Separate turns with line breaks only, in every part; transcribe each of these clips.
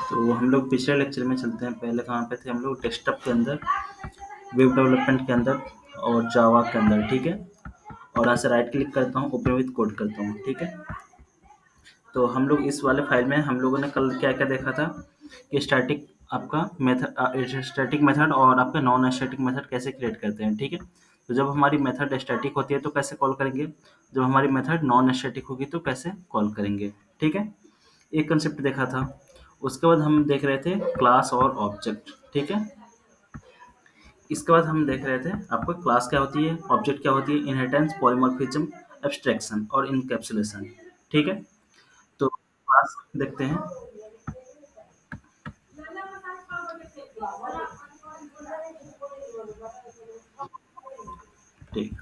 तो हम लोग पिछले लेक्चर में चलते हैं। पहले कहाँ पे थे हम लोग? डेस्कटॉप के अंदर, वेब डेवलपमेंट के अंदर और जावा के अंदर, ठीक है। और यहाँ से राइट क्लिक करता हूँ, ओपन विद कोड करता हूँ, ठीक है। तो हम लोग इस वाले फाइल में हम लोगों ने कल क्या क्या देखा था कि स्टैटिक आपका मेथड, स्टैटिक मेथड और आपका नॉन स्टैटिक मेथड कैसे क्रिएट करते हैं, ठीक है। तो जब हमारी मेथड स्टैटिक होती है तो कैसे कॉल करेंगे, जब हमारी मेथड नॉन स्टैटिक होगी तो कैसे कॉल करेंगे, ठीक है। एक कंसेप्ट देखा था। उसके बाद हम देख रहे थे क्लास और ऑब्जेक्ट, ठीक है। इसके बाद हम देख रहे थे आपको क्लास क्या होती है, ऑब्जेक्ट क्या होती है, इनहेरिटेंस, पॉलीमॉर्फिज्म, एब्स्ट्रैक्शन और इनकैप्सुलेशन, ठीक है। तो क्लास देखते हैं। ठीक,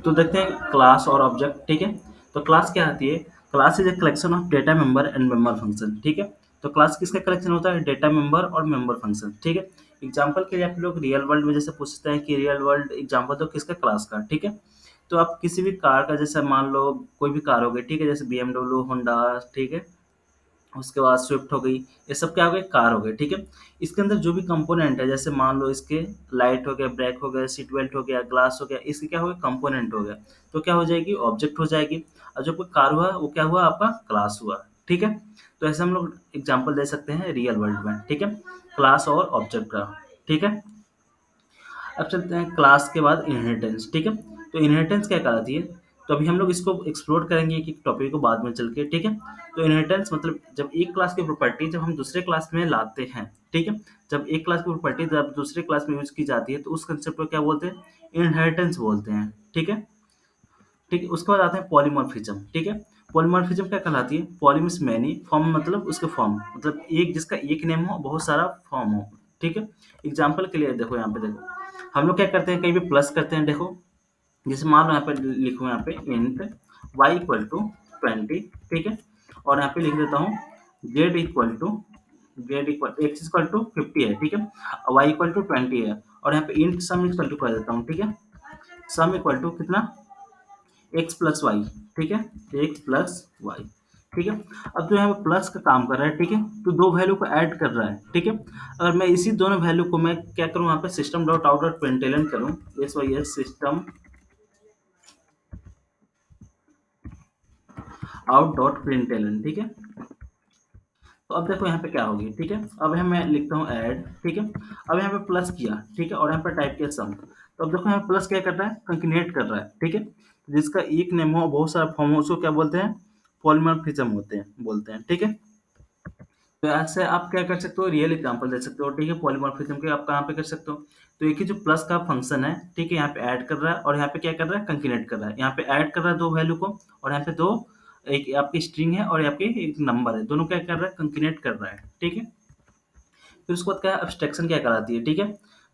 तो देखते हैं क्लास और ऑब्जेक्ट, ठीक है। तो क्लास क्या आती है? Class is a collection of data member and member function, ठीक है। तो क्लास किसका कलेक्शन होता है? डेटा मेंबर और मेंबर फंक्शन, ठीक है। एग्जांपल के लिए आप लोग रियल वर्ल्ड में जैसे पूछते हैं कि रियल वर्ल्ड एग्जांपल दो किसका, क्लास का, ठीक है। तो आप किसी भी कार का, जैसे मान लो कोई भी कार हो गई, ठीक है, जैसे बीएमडब्ल्यू, होंडा, ठीक है, उसके बाद स्विफ्ट हो गई, ये सब क्या हो गए? कार हो गए, ठीक है। इसके अंदर जो भी कंपोनेंट है, जैसे मान लो इसके लाइट हो गया, ब्रेक हो गया, सीट बेल्ट हो गया, ग्लास हो गया, इसके क्या हो गया? कंपोनेंट हो गया। तो क्या हो जाएगी? ऑब्जेक्ट हो जाएगी। और जो कोई कार हुआ वो क्या हुआ? आपका क्लास हुआ, ठीक है। तो ऐसे हम लोग एग्जाम्पल दे सकते हैं रियल वर्ल्ड में, ठीक है, क्लास और ऑब्जेक्ट का, ठीक है। अब चलते हैं क्लास के बाद इनहेरिटेंस, ठीक है। तो इनहेरिटेंस क्या कहलाती है? तो अभी हम लोग इसको एक्सप्लोर करेंगे कि टॉपिक को बाद में चल के, ठीक है। तो इनहेरिटेंस मतलब जब एक क्लास की प्रॉपर्टी जब हम दूसरे क्लास में लाते हैं, ठीक है। जब एक क्लास की प्रॉपर्टी जब दूसरे क्लास में यूज की जाती है तो उस कंसेप्ट को क्या बोलते हैं? इनहेरिटेंस बोलते हैं, ठीक है। ठीक है, उसके बाद आता है पॉलीमॉर्फिज्म, ठीक है। पॉलीमॉर्फिज्म क्या कहलाती है? पॉली मीन्स मैनी, फॉर्म मतलब उसके फॉर्म, मतलब एक जिसका एक नेम हो, बहुत सारा फॉर्म हो, ठीक है। एग्जाम्पल के लिए देखो, यहाँ पे देखो हम लोग क्या करते हैं, कहीं भी प्लस करते हैं, देखो जैसे मान लो यहाँ पे लिखो, यहाँ पे इंट y इक्वल टू 20, ठीक है। और यहाँ पे लिख देता हूँ z equal to x equal to 50 है, ठीक है, y इक्वल टू 20 है। और यहाँ पे इंट सम इक्वल टू कर देता हूँ, ठीक है। सम इक्वल टू कितना? x प्लस वाई, ठीक है, x प्लस वाई, ठीक है। अब जो यहाँ पे प्लस का काम कर रहा है, ठीक है, तो दो वैल्यू को ऐड कर रहा है, ठीक है। अगर मैं इसी दोनों वैल्यू को मैं क्या करूँ, यहाँ पे system dot out dot println करूँ, S Y S system out dot println, ठीक है। तो अब देखो यहाँ पे क्या होगी, ठीक है। अब यहाँ मैं लिखता हूँ ऐड, ठीक है। अब यहाँ पे प्लस किया, ठीक है, और यहाँ पे टाइप किया सम। तो अब देखो यहाँ प्लस क्या कर रहा है? कंकेटिनेट कर रहा है, ठीक है। जिसका एक नेम हो, बहुत सारा फॉर्म हो, उसको क्या बोलते हैं? पॉलीमॉर्फिज्म होते हैं, बोलते हैं, ठीक है। तो ऐसे आप क्या कर सकते हो? रियल एग्जांपल दे सकते हो, ठीक है। पॉलीमॉर्फिज्म के आप कहाँ पे कर सकते हो? तो एक ही जो प्लस का फंक्शन है, ठीक है, यहाँ पे ऐड कर रहा है और यहाँ पे क्या कर रहा है? कंकेटिनेट कर रहा है। यहाँ पे ऐड कर रहा है दो वैल्यू को, और यहाँ पे दो, एक आपकी स्ट्रिंग है और आपकी एक नंबर है, दोनों क्या कर रहा है? कंकेटिनेट कर रहा है, ठीक है। फिर उसके बाद क्या है? एब्स्ट्रैक्शन क्या कहलाती है, ठीक है।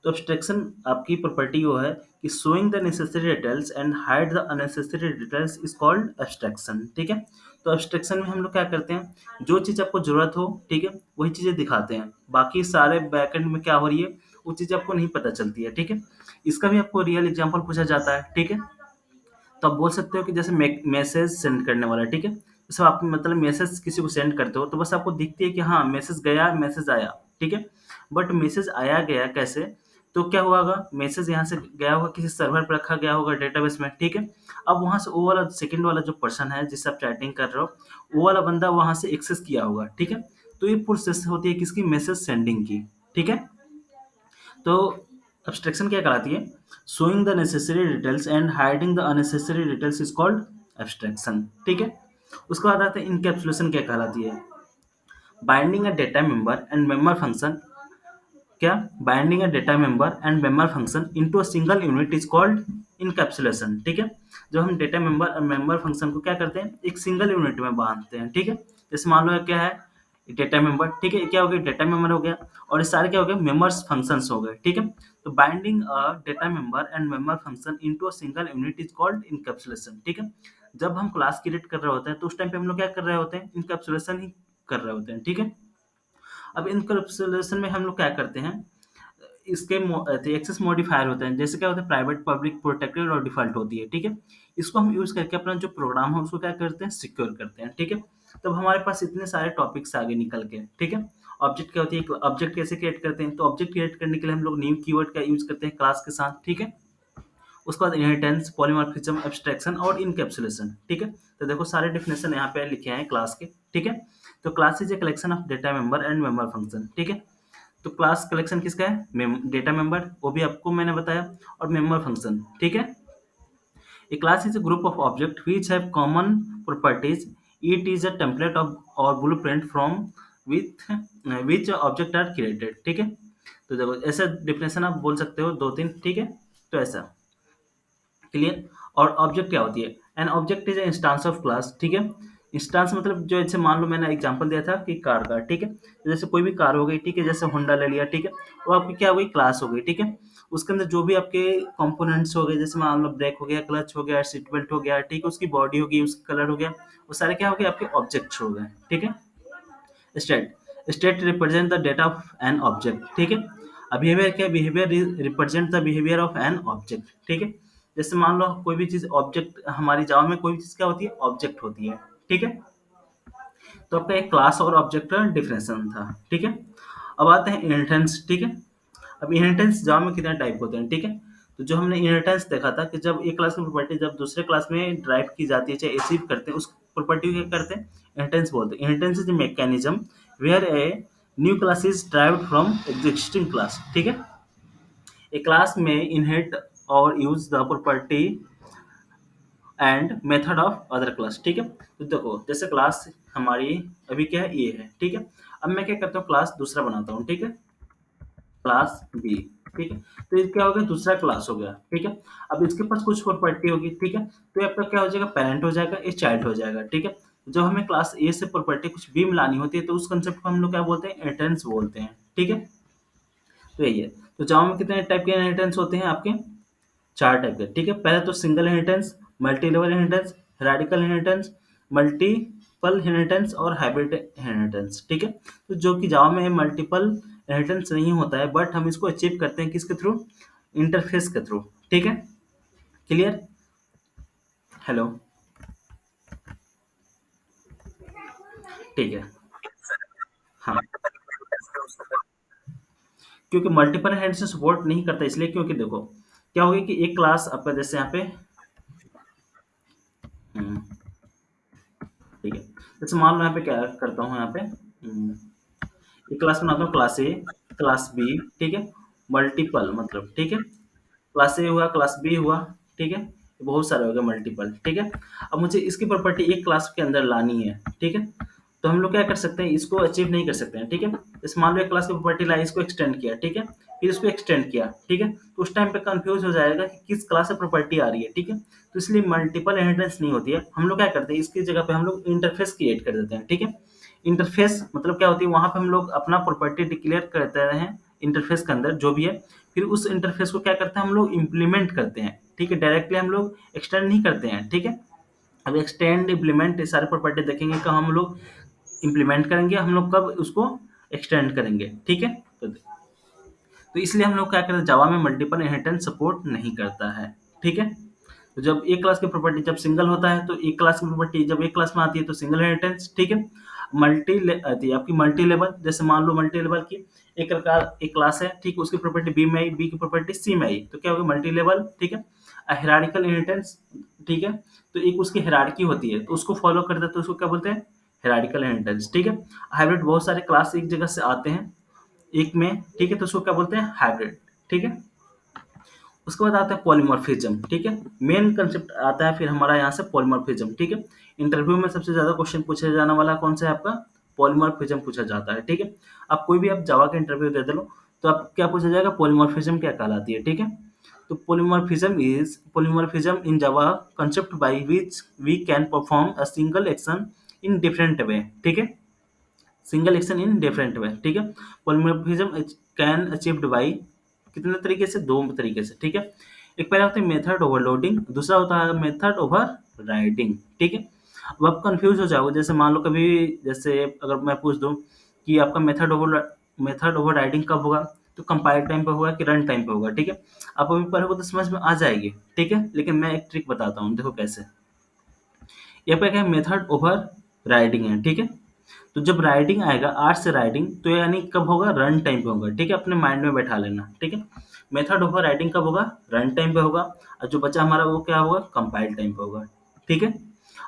तो एब्स्ट्रैक्शन आपकी प्रॉपर्टी वो है कि showing the necessary details and hide the unnecessary details is called abstraction, ठीक है। तो एब्स्ट्रैक्शन में हम लोग क्या करते हैं? जो चीज़ आपको ज़रूरत हो, ठीक है, वही चीज़ें दिखाते हैं। बाकी सारे बैकएंड में क्या हो रही है, वो चीज़ आपको नहीं पता चलती है, ठीक है। इसका भी आपको रियल एग्जांपल पूछा जाता है, ठीक है। तो आप बोल सकते हो कि जैसे मैसेज सेंड करने वाला, ठीक है। जैसे आप मतलब मैसेज किसी को सेंड करते हो तो बस आपको दिखती है कि हाँ मैसेज गया, मैसेज आया, ठीक है। बट मैसेज आया गया कैसे? तो क्या हुआ होगा? मैसेज यहाँ से गया होगा, किसी सर्वर पर रखा गया होगा डेटाबेस में, ठीक है। अब वहाँ से वो वाला सेकंड वाला जो पर्सन है जिससे आप चैटिंग कर रहे हो, वो वाला बंदा वहाँ से एक्सेस किया होगा, ठीक है। तो ये प्रोसेस होती है किसकी? मैसेज सेंडिंग की, ठीक है। तो एब्स्ट्रैक्शन क्या कहलाती है? Showing the necessary details and hiding the unnecessary details is called abstraction, ठीक है। उसके बाद आता है इनकैप्सुलेशन क्या कहलाती है? Binding a data member and member function, क्या? Binding a data member and member function into a single unit is called encapsulation, ठीक है। जब हम डेटा मेंबर और मेंबर फंक्शन को क्या करते हैं? एक सिंगल यूनिट में बांधते हैं, ठीक है। जैसे मान लो क्या है? डेटा मेंबर, ठीक है, क्या हो गया? डेटा मेंबर हो गया, और ये सारे क्या हो गए? मेंबर्स फंक्शंस हो गए, ठीक है। तो binding a data member and member function into a single unit is called encapsulation, ठीक है। जब हम क्लास क्रिएट कर रहे होते हैं तो उस टाइम पे हम लोग क्या कर रहे होते हैं? इनकैप्सुलेशन ही कर रहे होते हैं, ठीक है। अब इनकैप्सुलेशन में हम लोग क्या करते हैं? इसके एक्सेस मॉडिफायर होते हैं, जैसे क्या होता है? प्राइवेट, पब्लिक, प्रोटेक्टेड और डिफॉल्ट होती है, ठीक है। इसको हम यूज करके अपना जो प्रोग्राम है उसको क्या करते हैं? सिक्योर करते हैं, ठीक है। तब हमारे पास इतने सारे टॉपिक्स आगे निकल के, ठीक है। ऑब्जेक्ट क्या होती है, ऑब्जेक्ट कैसे क्रिएट करते हैं, तो ऑब्जेक्ट क्रिएट करने के लिए हम लोग न्यू कीवर्ड का यूज करते हैं क्लास के साथ, ठीक है। उसके बाद इनहेरिटेंस, पॉलीमॉर्फिज्म, एब्स्ट्रैक्शन और इनकैप्सुलेशन, ठीक है। तो देखो सारे डेफिनेशन यहाँ पे लिखे हैं क्लास के, ठीक है। तो class is a collection of data member and member function, ठीक है। तो क्लास कलेक्शन किसका है, डेटा मेंबर, वो भी आपको मैंने बताया, और मेंबर फंक्शन, ठीक है। A class is a group of objects which have common properties. It is a template of or blueprint from with which object are created. ठीक है। तो देखो ऐसा डिफिनेशन आप बोल सकते हो दो तीन, ठीक है। तो ऐसा क्लियर। और ऑब्जेक्ट क्या होती है, an object is instance of class, ठीक है। इंस्टांस मतलब जो, ऐसे मान लो मैंने एग्जांपल दिया था कि कार का, ठीक है। तो जैसे कोई भी कार हो गई, ठीक है, जैसे होंडा ले लिया, ठीक है। वो आपकी क्या हो गई, क्लास हो गई, ठीक है। उसके अंदर जो भी आपके कंपोनेंट्स हो गए, जैसे मान लो ब्रेक हो गया, क्लच हो गया, सीट बेल्ट हो गया, ठीक है, उसकी बॉडी होगी, उसका कलर हो गया, वो सारे क्या हो गए, आपके ऑब्जेक्ट्स हो गए, ठीक है। State, state represent the data of an object, ठीक है। अब बिहेवियर क्या, behaviour represent the behaviour of an object, ठीक है। जैसे मान लो कोई भी चीज ऑब्जेक्ट, हमारी जावा में कोई भी चीज क्या होती है, ऑब्जेक्ट होती है, ठीक है। तो आपका एक क्लास और ऑब्जेक्ट का डिफरेंशिएशन था, ठीक है। अब आते हैं इनहेरिटेंस, ठीक है। अब इनहेरिटेंस जावा में कितने टाइप होते हैं, ठीक है। तो जो हमने इनहेरिटेंस देखा था कि जब एक क्लास की प्रॉपर्टी जब दूसरे क्लास में ड्राइव की जाती है, चाहे अचीव करते हैं, उस प्रॉपर्टी को क्या करते हैं, इनहेरिटेंस बोलते हैं। Inheritance is a mechanism where a new class is derived from existing class, ठीक है। ए क्लास में इनहेरिट और use the property and method of other class, ठीक है। तो देखो जैसे क्लास हमारी अभी क्या है, ये है, ठीक है। अब मैं क्या करता हूँ, क्लास दूसरा बनाता हूँ, ठीक है, क्लास बी, ठीक है। तो ये क्या हो गया, दूसरा क्लास हो गया, ठीक है। अब इसके पास कुछ प्रॉपर्टी होगी, ठीक है। तो ये आपका क्या हो जाएगा, पेरेंट हो जाएगा, ये चाइल्ड हो जाएगा, ठीक है। जब हमें क्लास ए से प्रॉपर्टी कुछ बी मिलानी होती है, तो उस कंसेप्ट को हम लोग क्या बोलते हैं, इनहेरिटेंस बोलते हैं, ठीक है। तो यही है। तो जावा में कितने टाइप के इनहेरिटेंस होते हैं आपके, चार टाइप के, ठीक है। पहले तो single inheritance, multi level inheritance, hierarchical inheritance, multiple inheritance और हाइब्रिड इनहेरिटेंस, ठीक है। तो जो कि जावा में मल्टीपल इनहेरिटेंस नहीं होता है, बट हम इसको अचीव करते हैं किसके थ्रू, इंटरफेस के थ्रू, ठीक है। क्लियर। हेलो। ठीक है। हाँ, क्योंकि मल्टीपल इनहेरिटेंस सपोर्ट नहीं करता, इसलिए क्योंकि देखो क्या होगा कि एक क्लास आपका जैसे यहाँ पे, हम्म, ठीक है। जैसे मान लो यहाँ पे क्या करता हूँ, यहाँ पे एक क्लास बनाता हूँ, क्लास ए, क्लास बी, ठीक है। मल्टीपल मतलब, ठीक है, क्लास ए हुआ, क्लास बी हुआ, ठीक है। बहुत सारे हो गए मल्टीपल, ठीक है। अब मुझे इसकी प्रॉपर्टी एक क्लास के अंदर लानी है, ठीक है। तो हम लोग क्या कर सकते हैं, इसको अचीव नहीं कर सकते हैं, ठीक है। जैसे मान लो एक क्लास की प्रॉपर्टी लाई, इसको एक्सटेंड किया, ठीक है, फिर इसको एक्सटेंड किया, ठीक है। तो उस टाइम पे कंफ्यूज हो जाएगा कि किस क्लास से प्रॉपर्टी आ रही है, ठीक है। तो इसलिए मल्टीपल इनहेरिटेंस नहीं होती है। हम लोग क्या करते हैं, इसकी जगह पे हम लोग इंटरफेस क्रिएट कर देते हैं, ठीक है। इंटरफेस मतलब क्या होती है, वहां पे हम लोग अपना प्रॉपर्टी डिक्लेयर करते हैं इंटरफेस के अंदर जो भी है, फिर उस इंटरफेस को क्या करते हैं, हम लोग इम्प्लीमेंट करते हैं, ठीक है। डायरेक्टली हम लोग एक्सटेंड नहीं करते हैं, ठीक है। अब एक्सटेंड इम्प्लीमेंट ये सारे प्रॉपर्टी देखेंगे कब हम लोग इम्प्लीमेंट करेंगे, हम लोग कब उसको एक्सटेंड करेंगे, ठीक है। तो इसलिए हम लोग क्या करते हैं, जावा में मल्टीपल इनहेरिटेंस सपोर्ट नहीं करता है, ठीक है। तो जब एक क्लास की प्रॉपर्टी जब सिंगल होता है, तो एक क्लास की प्रॉपर्टी जब एक क्लास में आती है तो सिंगल इनहेरिटेंस, ठीक है। मल्टी आती है आपकी मल्टी लेवल, जैसे मान लो मल्टी लेवल की एक क्लास है, ठीक है, उसकी प्रॉपर्टी बी में आई, बी की प्रॉपर्टी सी में आई, तो क्या होगा, मल्टी लेवल, ठीक है। हिरारिकल इनहेरिटेंस, ठीक है। तो एक उसकी हिरारकी होती है, तो उसको फॉलो करते हैं, तो उसको क्या बोलते हैं, हिरारिकल इनहेरिटेंस, ठीक है। हाइब्रिड बहुत सारे क्लास एक जगह से आते हैं एक में, ठीक है, तो उसको क्या बोलते हैं, हाइब्रिड, ठीक है। उसके बाद आता है पॉलीमॉर्फिज्म, ठीक है। मेन कंसेप्ट आता है फिर हमारा यहाँ से पॉलीमॉर्फिज्म, ठीक है। इंटरव्यू में सबसे ज्यादा क्वेश्चन पूछा जाने वाला कौन सा है आपका, पॉलीमॉर्फिज्म पूछा जाता है, ठीक है। आप कोई भी आप जावा का इंटरव्यू दे दो, तो आप क्या पूछा जाएगा, पॉलीमॉर्फिज्म क्या कहलाती है, ठीक है। तो polymorphism in Java concept by which we can perform a single action in different way, ठीक है। Single action in different way, ठीक है। पॉलीमॉर्फिज्म कैन अचीव्ड बाय कितने तरीके से, दो तरीके से, ठीक है। एक पहला होता है मेथड ओवरलोडिंग, दूसरा होता है मेथड ओवर राइडिंग, ठीक है। अब आप कंफ्यूज हो जाओगे, जैसे मान लो कभी, जैसे अगर मैं पूछ दूं कि आपका मेथड ओवर राइडिंग कब होगा, तो कंपाइल टाइम पे होगा कि रन टाइम पे होगा, ठीक है। आप अभी पढ़ोगे तो समझ में आ जाएगी, ठीक है। लेकिन मैं एक ट्रिक बताता हूँ, देखो कैसे। यहाँ पे क्या है, मेथड ओवर राइडिंग है, ठीक है? तो जब राइडिंग आएगा, आर से राइडिंग, तो यानी कब होगा? रन टाइम पे होगा, ठीक है? अपने माइंड में बैठा लेना, ठीक है? मेथड ओवर राइडिंग कब होगा? रन टाइम पे होगा, और जो बचा हमारा वो क्या होगा? कंपाइल टाइम पे होगा, ठीक है?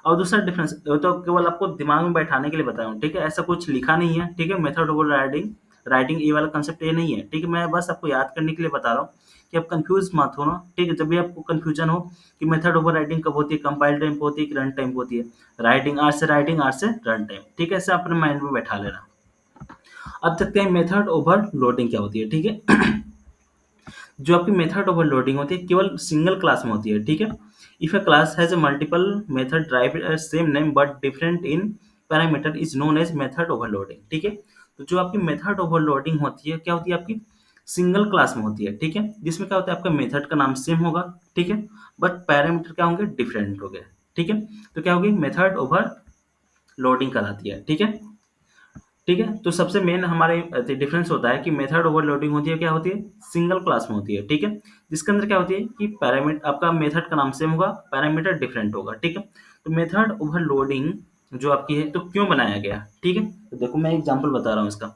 और दूसरा डिफरेंस, वो तो केवल आपको दिमाग में बैठाने के लिए बताया हूँ, ठीक है? ऐसा कुछ लिखा नहीं है, ठीक है? मेथड ओवर राइडिंग, राइटिंग ये वाला कंसेप्ट ये नहीं है, ठीक है? मैं बस आपको याद करने के लिए बता रहा हूँ कि आप कंफ्यूज मत हो ना, ठीक है? जब भी आपको कंफ्यूजन हो कि मेथड ओवर राइडिंग कब होती है, कंपाइल टाइम पे होती है कि रन टाइम पे होती है, राइटिंग आर से रन टाइम, ठीक है? ऐसे अपने माइंड में बैठा लेना। अब देखते हैं मेथड ओवर लोडिंग क्या होती है, ठीक है? जो आपकी मेथड ओवरलोडिंग होती है केवल सिंगल क्लास में होती है, ठीक है? If a class has a multiple method drive same name but different in parameter is known as method overloading, ठीक है? तो जो आपकी मेथड ओवरलोडिंग होती है क्या होती है? आपकी सिंगल क्लास में होती है, ठीक है? जिसमें क्या होता है? आपका मेथड का नाम सेम होगा, ठीक है? बट पैरामीटर क्या होंगे? डिफरेंट होंगे, ठीक है? तो क्या होगी? मेथड ओवर लोडिंग कराती है, ठीक है? ठीक है? तो सबसे मेन हमारे डिफरेंस होता है कि मेथड ओवरलोडिंग होती है, क्या होती है? सिंगल क्लास में होती है, ठीक है? जिसके अंदर क्या होती है कि पैरामीटर, आपका मेथड का नाम सेम होगा, पैरामीटर डिफरेंट होगा, ठीक है? तो मेथड ओवरलोडिंग जो आपकी है, तो क्यों बनाया गया, ठीक है? तो देखो मैं एग्जांपल बता रहा हूँ इसका।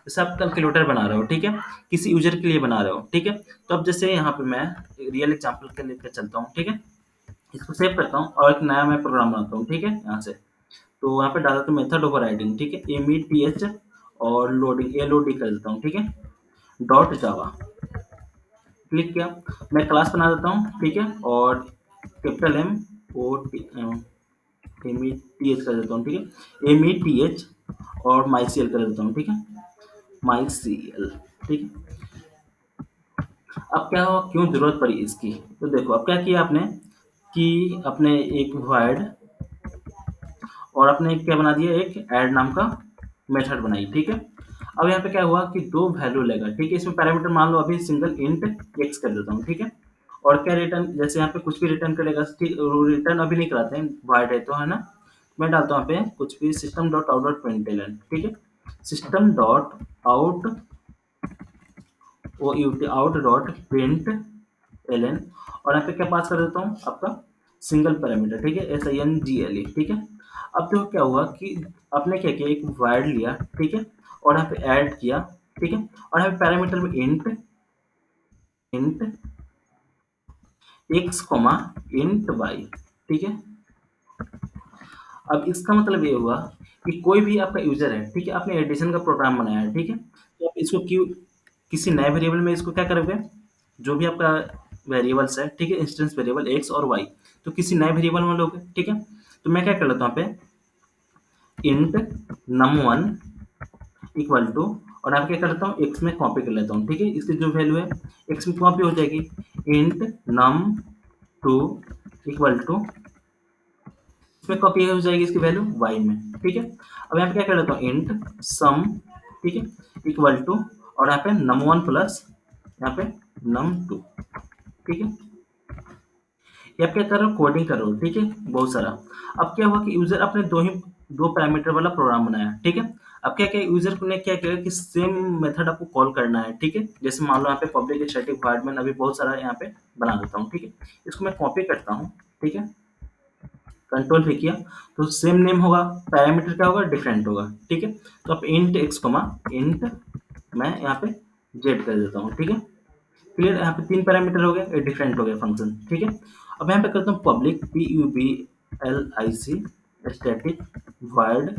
जैसे आप कैलकुलेटर बना रहे हो, ठीक है? किसी यूजर के लिए बना रहे हो, ठीक है? तो अब जैसे यहाँ पे मैं रियल एग्जांपल के लेकर चलता हूँ, ठीक है? इसको सेव करता हूँ और एक नया मैं प्रोग्राम बनाता हूँ, ठीक है? यहाँ से तो वहाँ पे डाला तो मेथड ओवरराइडिंग, ठीक है? METH और लोडिंग, LOD कर देता हूँ, ठीक है? डॉट जावा क्लिक किया, मैं क्लास बना देता हूँ, ठीक है? और कैपिटल METH कर देता हूँ, ठीक है? METH और MySQL कर देता हूँ, ठीक है? MySQL, ठीक है? अब क्या हुआ, क्यों जरूरत पड़ी इसकी? तो देखो अब क्या किया आपने कि अपने एक void और आपने क्या बना दिया? एक ऐड नाम का मेथड बनाई, ठीक है? अब यहाँ पे क्या हुआ कि दो वैल्यू लेगा, ठीक है? इसमें पैरामीटर मान लो अभी सिंगल इंट एक्स कर देता हूँ, ठीक है? और क्या रिटर्न, जैसे यहाँ पे कुछ भी रिटर्न करेगा, ठीक? रिटर्न अभी नहीं कराते हैं, वाइड है तो, है ना? मैं डालता हूँ यहाँ पे कुछ भी system dot out dot println, ठीक है? System dot out out dot print L N, और यहाँ पे क्या पास कर देता हूँ? आपका सिंगल पैरामीटर, ठीक है? SINGLE, ठीक है? अब देखो क्या हुआ कि आपने क्या किया? एक वाइड लिया, ठीक है? और यहाँ पे ऐड किया, ठीक है? और यहाँ पे पैरामीटर में int X comma int Y, ठीक है? अब इसका मतलब ये हुआ कि कोई भी आपका यूजर है, ठीक है? आपने एडिशन का प्रोग्राम बनाया है, ठीक है? तो आप इसको क्यों किसी नए वेरिएबल में इसको क्या करोगे? जो भी आपका वेरिएबल्स है, ठीक है? इंस्टेंस वेरिएबल एक्स और वाई, तो किसी नए वेरिएबल में लोगे, ठीक है? तो मैं क्या कर लेता हूँ यहाँ पे इंट num1 इक्वल टू, और यहाँ पे क्या करता हूँ? एक्स में कॉपी कर लेता हूँ, ठीक है? इसकी जो वैल्यू है एक्स में कॉपी हो जाएगी, इंट num2 इक्वल टू, इसमें कॉपी हो जाएगी इसकी वैल्यू वाई में, ठीक है? अब यहाँ पे क्या कर लेता हूँ? इंट सम, ठीक है? इक्वल टू, और यहाँ पे num1 प्लस यहाँ पे num2, ठीक है? ये आप क्या कर रहे हो? कोडिंग कर रहे हो, ठीक है? बहुत सारा। अब क्या हुआ कि यूजर अपने दो पैरामीटर वाला प्रोग्राम बनाया, ठीक है? अब क्या क्या यूजर ने क्या किया कि सेम मेथड आपको कॉल करना है, ठीक है? जैसे मान लो यहाँ पे पब्लिक स्टैटिक वॉइड में अभी बहुत सारा यहाँ पे बना देता हूँ, ठीक है? इसको मैं कॉपी करता हूँ, ठीक है? कंट्रोल पे किया, तो सेम नेम होगा, पैरामीटर क्या होगा? डिफरेंट होगा, ठीक है? तो आप इंट एक्स कमा इंट, मैं यहाँ पे जेड कर देता हूँ, ठीक है? क्लियर? यहाँ पे तीन पैरामीटर हो गए, डिफरेंट हो गया फंक्शन, ठीक है? अब यहाँ पे करता हूँ public PUBLIC static word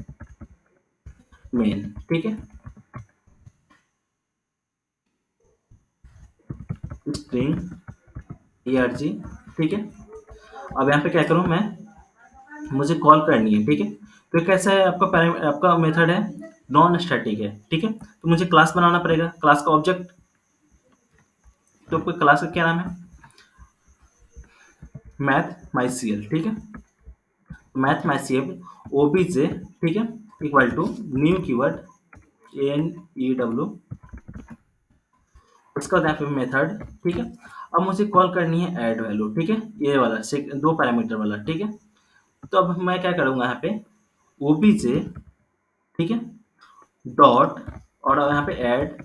main, ठीक है? स्ट्रिंग ARG, ठीक है? अब यहाँ पे क्या करूँ मैं? मुझे कॉल करनी है, ठीक है? तो कैसा है आपका आपका मेथड है? नॉन स्टैटिक है, ठीक है? तो मुझे क्लास बनाना पड़ेगा, क्लास का ऑब्जेक्ट, तो आपके क्लास का क्या नाम है? मैथ माई सी एल, ठीक है? Math my C L OBJ, ठीक है? Equal to new keyword ANEW, इसका यहाँ पे मेथड, ठीक है? अब मुझे कॉल करनी है ऐड वैल्यू, ठीक है? ये वाला दो पैरामीटर वाला, ठीक है? तो अब मैं क्या करूँगा यहाँ पे OBJ, ठीक है? डॉट, और यहाँ पे ऐड,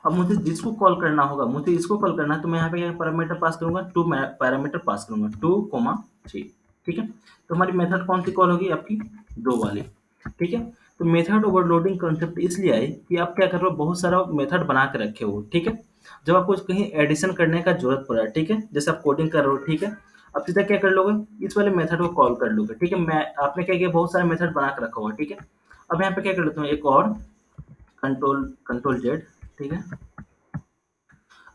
अब मुझे जिसको कॉल करना होगा, मुझे इसको कॉल करना है, तो मैं यहाँ पे क्या पैरामीटर पास करूंगा? टू पैरामीटर पास करूंगा, 2, 3, ठीक है? तो हमारी मेथड कौन सी कॉल होगी? आपकी दो वाली। ठीक है? तो मेथड ओवरलोडिंग कॉन्सेप्ट इसलिए आई कि आप क्या कर रहे हो, बहुत सारा मेथड बना के रखे हो, ठीक है? जब आपको कहीं एडिशन करने का ज़रूरत पड़ा, ठीक है? जैसे आप कोडिंग कर रहे हो, ठीक है? आप सीधा क्या कर लोगे, इस वाले मेथड को कॉल कर लोगे, ठीक है? मैं आपने क्या किया, बहुत सारे मेथड बना के रखा हुआ है, ठीक है? अब यहाँ पे क्या कर लेता हूँ, एक और कंट्रोल कंट्रोल जेड, ठीक है?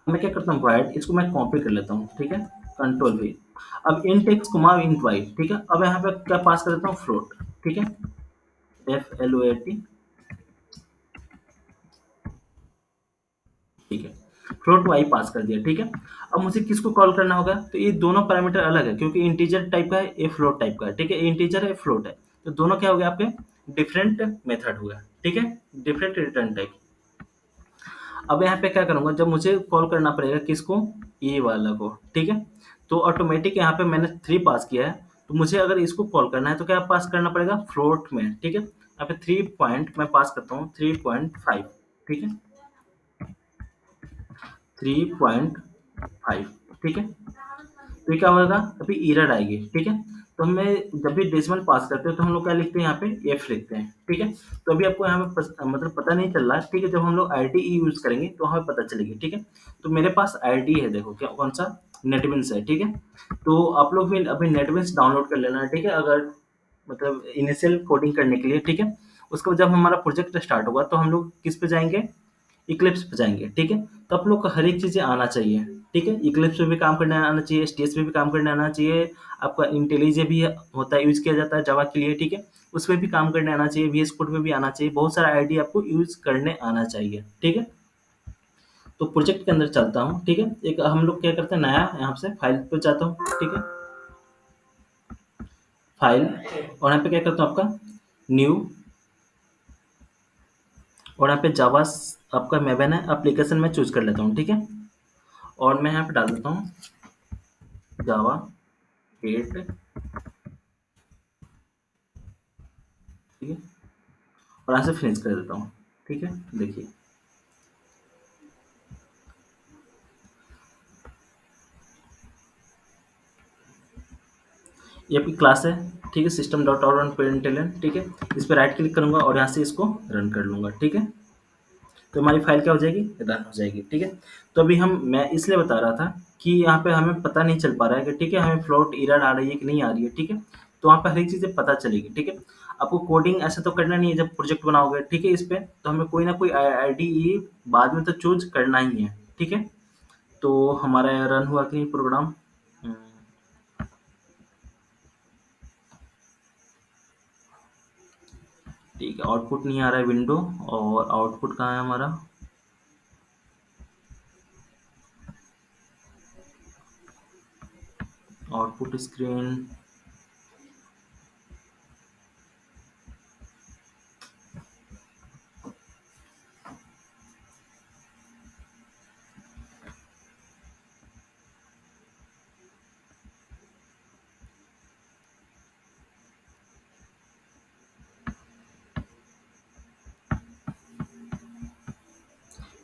मैं क्या करता हूँ, वाइड इसको मैं कॉपी कर लेता हूँ, ठीक है? Control we. अब इंट एक्स कुमा इंट वाई, ठीक है? अब यहाँ पे क्या पास कर देता हूँ, फ्लोट, ठीक है? F L O A T, ठीक है? फ्लोट वाई पास कर दिया, ठीक है? अब मुझे किसको कॉल करना होगा, तो ये दोनों पैरामीटर अलग है क्योंकि इंटीजर टाइप का है, ये फ्लोट टाइप का है, ठीक है? ये इंटीजर है, फ्लोट है, तो दोनों क्या हो गया आपके, डिफरेंट मेथड हो गया, ठीक है? Different return type. अब यहाँ पे क्या करूँगा, जब मुझे कॉल करना पड़ेगा किसको, ये वाला को, ठीक है? तो ऑटोमेटिक यहाँ पे मैंने 3 पास किया है, तो मुझे अगर इसको कॉल करना है तो क्या पास करना पड़ेगा, फ्लोट में, ठीक है? यहाँ पे 3 पॉइंट मैं पास करता हूँ 3.5, ठीक है? 3.5, ठीक है? तो ये क्या होगा, अभी एरर आएगी, ठीक है? तो हमें जब भी डेसिमल पास करते हैं तो हम लोग क्या लिखते हैं, यहाँ पे एफ लिखते हैं, ठीक है? तो अभी आपको यहाँ पे मतलब पता नहीं चल रहा है, ठीक है? जब हम लोग आईडीई यूज करेंगे तो हमें पता चलेगी, ठीक है? तो मेरे पास आईडी है, देखो क्या कौन सा, नेटबिन्स है, ठीक है? तो आप लोग भी अभी नेटबिन्स डाउनलोड कर लेना, ठीक है? अगर मतलब इनिशियल कोडिंग करने के लिए, ठीक है? उसके बाद जब हमारा प्रोजेक्ट स्टार्ट होगा तो हम लोग किस पे जाएंगे, इक्लिप्स पे जाएँगे, ठीक है? तो आप लोग को हर एक चीज़ें आना चाहिए, ठीक है? इक्लिप्स पे भी काम करने आना चाहिए, एचटीएस पे भी काम करने आना चाहिए, आपका इंटेलिजे भी होता है, यूज़ किया जाता है जावा के लिए, ठीक है? उसपे भी काम करने आना चाहिए, वीएस कोड पे भी आना चाहिए, बहुत सारा आईडी आपको यूज़ करने आना चाहिए, ठीक है? तो प्रोजेक्ट के अंदर चलता हूँ, ठीक है? एक हम लोग क्या करते हैं, नया यहाँ से फाइल पे जाता हूँ, ठीक है? फाइल, और यहाँ पे क्या करता हूँ आपका न्यू, और यहाँ पे जावा आपका मेवन है, एप्लीकेशन में चूज़ कर लेता हूँ, ठीक है? और मैं यहाँ पे डाल देता हूँ जावा 8, ठीक है? और यहाँ से फिनिश कर देता हूँ, ठीक है? देखिए, ये आपकी क्लास है, ठीक है? सिस्टम डॉट आउट ऑन पेरेंटलन, ठीक है? इस पर राइट क्लिक करूंगा और यहाँ से इसको रन कर लूंगा, ठीक है? तो हमारी फाइल क्या हो जाएगी, रन हो जाएगी, ठीक है? तो अभी मैं इसलिए बता रहा था कि यहाँ पे हमें पता नहीं चल पा रहा है कि, ठीक है, हमें फ्लोट एरर आ रही है कि नहीं आ रही है, ठीक है? तो वहाँ पे हर एक चीज़ें पता चलेगी, ठीक है? आपको कोडिंग ऐसे तो करना नहीं है, जब प्रोजेक्ट बनाओगे, ठीक है? इस पे तो हमें कोई ना कोई आईडी बाद में तो चूज करना ही है, ठीक है? तो हमारा रन हुआ कि प्रोग्राम, ठीक है? आउटपुट नहीं आ रहा है विंडो, और आउटपुट कहाँ है हमारा, आउटपुट स्क्रीन,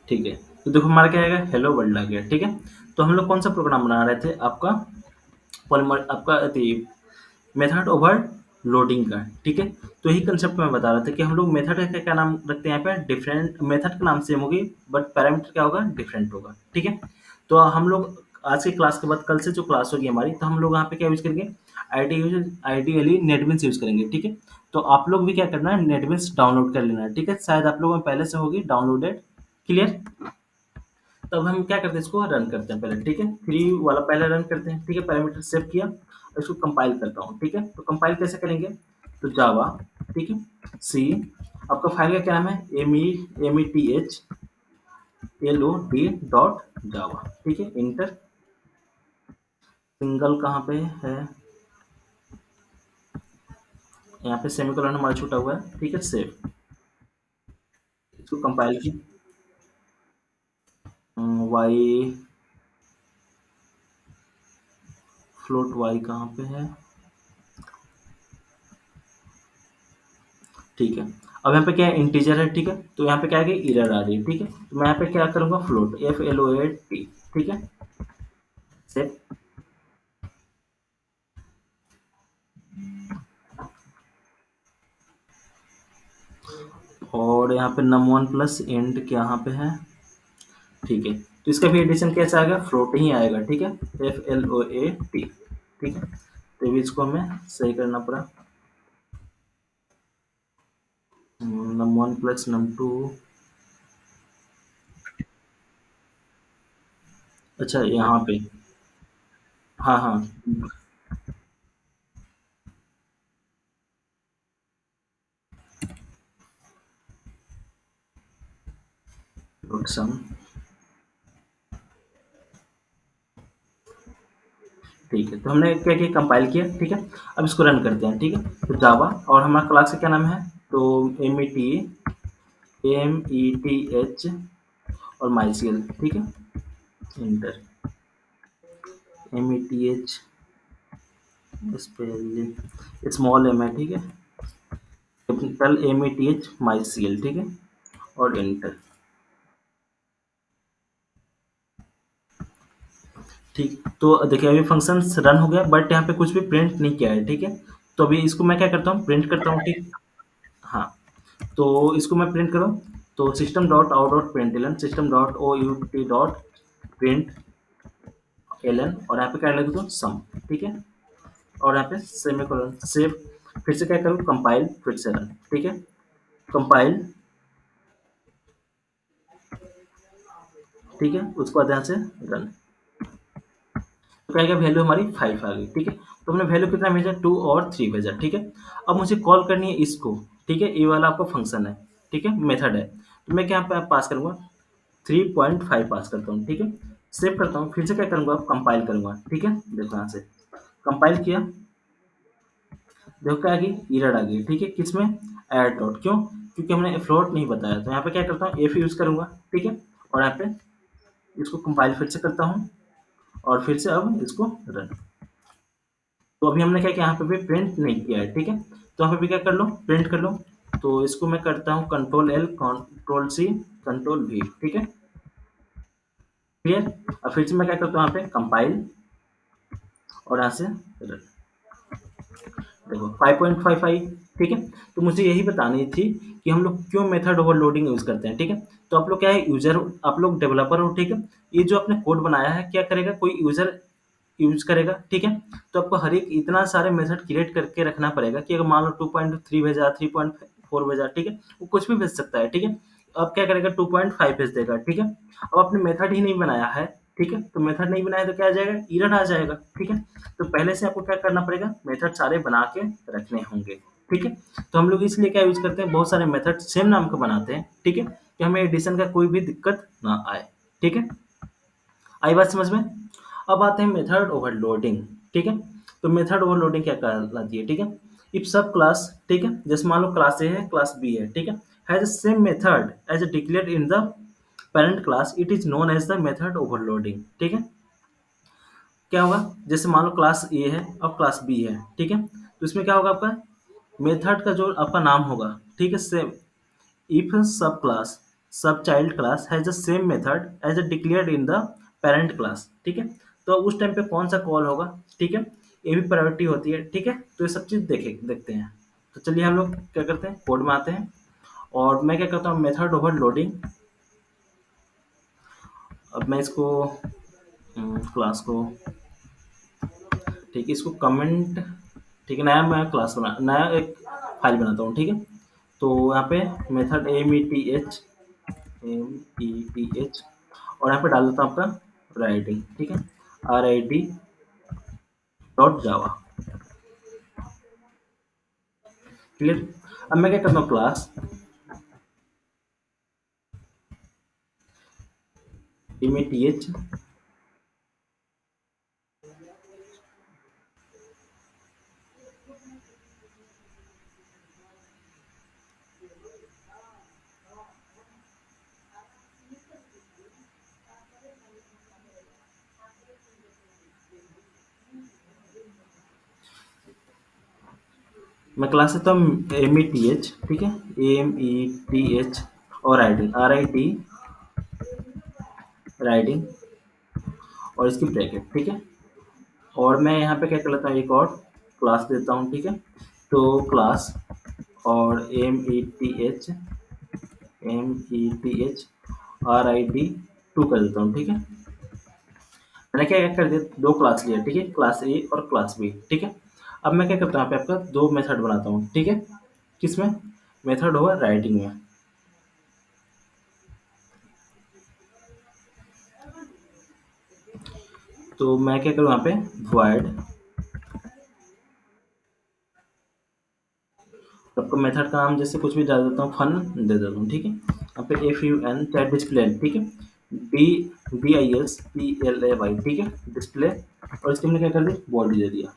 ठीक है? तो देखो हमारा क्या आएगा, हेलो वर्ल्ड आ गया, ठीक है? तो हम लोग कौन सा प्रोग्राम बना रहे थे, आपका पॉलीमर, आपका मेथड ओवर लोडिंग का, ठीक है? तो यही कंसेप्ट मैं बता रहा था कि हम लोग मेथड का क्या नाम रखते हैं, यहाँ पे डिफरेंट, मेथड का नाम सेम होगी बट पैरामीटर क्या होगा, डिफरेंट होगा, ठीक है? तो हम लोग आज की क्लास के बाद कल से जो क्लास होगी हमारी, तो हम लोग यहाँ पे क्या यूज करेंगे, आइडियली नेटबिन्स यूज करेंगे, ठीक है? तो आप लोग भी क्या करना है, नेटबिन्स डाउनलोड कर लेना है, ठीक है? शायद आप लोगों में पहले से होगी डाउनलोडेड, क्लियर? तब हम क्या करते हैं, इसको रन करते हैं पहले, ठीक है? 3 वाला पहले रन करते हैं, ठीक है? पैरामीटर सेव किया और इसको कंपाइल करता हूँ, ठीक है? तो कंपाइल कैसे करेंगे, तो जावा, ठीक है? सी, आपका फाइल का क्या नाम है, METHLOD ठीक है? इंटर, सिंगल कहाँ पे है, यहाँ पे सेमीकोलन हमारा छूटा हुआ है, ठीक है? सेव, इसको कंपाइल की, वाई, फ्लोट वाई कहाँ पे है, ठीक है? अब यहाँ पे क्या है, इंटीजर है, ठीक है? तो यहाँ पे क्या है कि एरर आ रही है, ठीक है? तो मैं यहाँ पे क्या करूँगा, फ्लोट, FLOAT, ठीक है? सेव, और यहाँ पे num1 प्लस इंट क्या यहाँ पे है, ठीक है। तो इसका भी एडिशन कैसे आएगा, फ्लोट ही आएगा, ठीक है, FLOAT, ठीक है। तो भी इसको हमें सही करना पड़ा, num1 प्लस num2, अच्छा यहाँ पे, हाँ हाँ, डॉट सम, ठीक है। तो हमने क्या किया, कंपाइल किया, ठीक है। अब इसको रन करते हैं, ठीक है। तो जावा और हमारा क्लास का क्या नाम है, तो MET और माइसियल, ठीक है। Enter METH spelling small M है, ठीक है। कैपिटल METH माइसियल, ठीक है, और इंटर, ठीक। तो देखिए अभी फंक्शन रन हो गया, बट यहाँ पे कुछ भी प्रिंट नहीं किया है, ठीक है। तो अभी इसको मैं क्या करता हूँ, प्रिंट करता हूँ, ठीक। हाँ, तो इसको मैं प्रिंट करूँ, तो system dot out dot print L N, system dot OUT dot print L N, और यहाँ पे क्या लिख दो, सम, ठीक है। और यहाँ पे सेमीकोलन सेव, फिर से क्या करूँ, कंपाइल, फिर से रन, ठीक है। कंपाइल, ठीक है, उसको बाद यहाँ से रन, तो क्या क्या वैल्यू हमारी 5 आ गई, ठीक है। तो हमने वैल्यू कितना भेजा, 2 और 3 भेजा, ठीक है। अब मुझे कॉल करनी है इसको, ठीक है, ये वाला आपका फंक्शन है, ठीक है, मेथड है। तो मैं क्या पे पास करूंगा, 3.5 पास करता हूँ, ठीक है। सेव करता हूँ, फिर से क्या करूंगा, कंपाइल करूंगा, ठीक है। देखो यहाँ से कंपाइल किया, देखो क्या आ गई, एरर आ गई, ठीक है, किसमें, ऐड डॉट, क्यों, क्योंकि हमने फ्लोट नहीं बताया। तो यहाँ पे क्या करता हूँ, एफ यूज करूंगा, ठीक है। और यहाँ पे इसको कंपाइल फिर से करता हूँ, और फिर से अब इसको रन। तो अभी हमने क्या किया, यहाँ पे भी प्रिंट नहीं किया है, ठीक है। तो यहाँ पे भी क्या कर लो, प्रिंट कर लो। तो इसको मैं करता हूँ Ctrl L Ctrl C Ctrl V, ठीक है, क्लियर। अब फिर से मैं क्या करता हूँ, यहाँ पे कंपाइल, और यहाँ से रन, देखो 5.5 आई, ठीक है। तो मुझे यही बतानी थी कि हम लोग क्यों मेथड ओवरलोडिंग यूज करते हैं, ठीक है। तो आप लोग क्या है, यूजर हो, आप लोग डेवलपर हो, ठीक है। ये जो आपने कोड बनाया है, क्या करेगा, कोई यूजर यूज करेगा, ठीक है। तो आपको हर एक इतना सारे मेथड क्रिएट करके रखना पड़ेगा कि अगर मान लो 2.3 भेजा, 3.4 भेजा, ठीक है, वो कुछ भी भेज सकता है, ठीक है। अब क्या करेगा, 2.5 भेज देगा, ठीक है। अब आपने मेथड ही नहीं बनाया है, ठीक है, तो मेथड नहीं बनाया तो क्या आ जाएगा, एरर आ जाएगा, ठीक है। तो पहले से आपको क्या करना पड़ेगा, मेथड सारे बना के रखने होंगे, ठीक है। तो हम लोग इसलिए क्या यूज करते हैं, बहुत सारे मेथड सेम नाम के बनाते हैं, ठीक है, कि हमें एडिशन का कोई भी दिक्कत ना आए, ठीक है। आई बात समझ में। अब आते हैं मेथड ओवरलोडिंग, ठीक है। तो मेथड ओवरलोडिंग क्या कहलाती है, ठीक है। इफ सब क्लास, ठीक है, जैसे मान लो क्लास ए है, क्लास बी है, ठीक है, has the same method as declared in the parent class, it is known as the method overloading, ठीक है। क्या होगा, जैसे मान लो क्लास ए है, अब क्लास बी है, ठीक है। तो इसमें क्या होगा, आपका मेथड का जो आपका नाम होगा, ठीक है, same. If a subclass subchild class has the same method as declared in the parent class, ठीक है, तो उस टाइम पे कौन सा कॉल होगा, ठीक है, ये भी प्रायोरिटी होती है, ठीक है। तो ये सब चीज देखते हैं। तो चलिए हम लोग क्या करते हैं, कोड में आते हैं, और मैं क्या करता हूँ, मेथड ओवरलोडिंग। अब मैं इसको क्लास को, ठीक है, इसको कमेंट, ठीक है, नया मैं क्लास बना, नया एक फाइल बनाता हूँ, ठीक है। तो यहाँ पे मेथड METH और यहाँ पे डाल देता हूँ आपका राइटिंग, ठीक है, RID.java, क्लियर। अब मैं क्या करता हूँ, क्लास METH, मैं क्लास लेता हूँ METH, ठीक है, METH और RID राइटिंग, और इसकी ब्रैकेट, ठीक है। और मैं यहाँ पे क्या कर लेता हूँ, एक और क्लास देता हूँ, ठीक है। तो क्लास और METH METHRID 2 कर देता हूँ, ठीक है। मैंने क्या क्या कर दिया, दो क्लास लिया, ठीक है, क्लास ए और क्लास बी, ठीक है। अब मैं क्या करता हूँ, यहाँ पे आपका दो मेथड बनाता हूँ, ठीक है। किसमें? मेथड होगा राइटिंग में। तो मैं क्या करूँ यहाँ पे, void, आपको मेथड का नाम जैसे कुछ भी डाल देता हूँ, फन दे देता हूँ, ठीक है। यहाँ पे FUN चाहे डिस्प्ले, ठीक है, DISPLAY, ठीक है, डिस्प्ले। और इसके हमने क्या कर दिया, बॉडी दे दिया,